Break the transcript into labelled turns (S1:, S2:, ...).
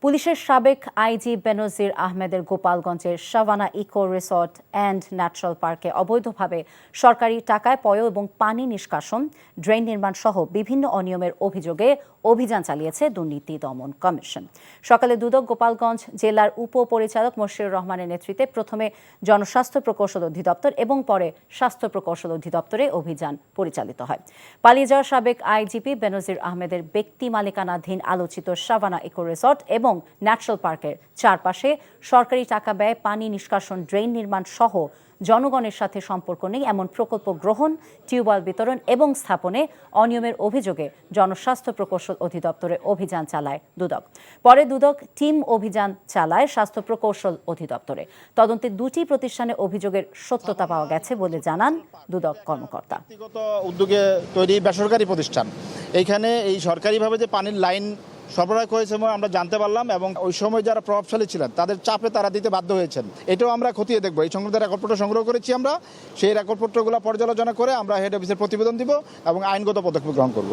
S1: পুলিশের সাবেক আইজি বেনজির আহমেদের গোপালগঞ্জের Savanna eco resort and natural পার্কে অবৈধভাবে সরকারি টাকায় পয় এবং পানি নিষ্কাশন, ড্রেন নির্মাণ সহ বিভিন্ন অনিয়মের অভিযোগে অভিযান চালিয়েছে দুর্নীতি দমন কমিশন। সকালে দুদক গোপালগঞ্জ জেলার উপপরিচালক মশিউর রহমানের নেতৃত্বে প্রথমে জনস্বাস্থ্য প্রকৌশল অধিদপ্তর এবং পরে স্বাস্থ্য প্রকৌশল অধিদপ্তরে অভিযান পরিচালিত হয়। পালিয়ে যাওয়া সাবেক আইজিপি বেনজির আহমেদের ব্যক্তি মালিকানাধীন আলোচিত সাভানা ইকো রিসর্ট এবং ন্যাচারাল পার্কের চারপাশে সরকারি টাকা ব্যয় পানি নিষ্কাশন, ড্রেন নির্মাণ সহ জনগণের সাথে সম্পর্ক নেই এমন প্রকল্প গ্রহণ, টিউবওয়েল বিতরণ এবং স্থাপনে অনিয়মের অভিযোগে জনস্বাস্থ্য প্রকৌশল অধিদপ্তরে অভিযান চালায় দুদক। পরে দুদক টিম অভিযান চালায় স্বাস্থ্য প্রকৌশল অধিদপ্তরে। তদন্তে দুটি প্রতিষ্ঠানে অভিযোগের সত্যতা পাওয়া গেছে বলে জানান দুদক কর্মকর্তা।
S2: ব্যক্তিগত উদ্যোগে তৈরি বেসরকারি প্রতিষ্ঠান, এইখানে এই সরকারিভাবে যে পানির লাইন সরবরাহ করেছে আমরা জানতে পারলাম এবং ওই সময় যারা প্রভাবশালী ছিলেন তাদের চাপে তারা দিতে বাধ্য হয়েছেন। এটাও আমরা খতিয়ে দেখবো। এই সংক্রান্ত রেকর্ডপত্র সংগ্রহ করেছি আমরা, সেই রেকর্ডপত্রগুলো পর্যালোচনা করে আমরা হেড অফিসের প্রতিবেদন দিব এবং আইনগত পদক্ষেপ গ্রহণ করব।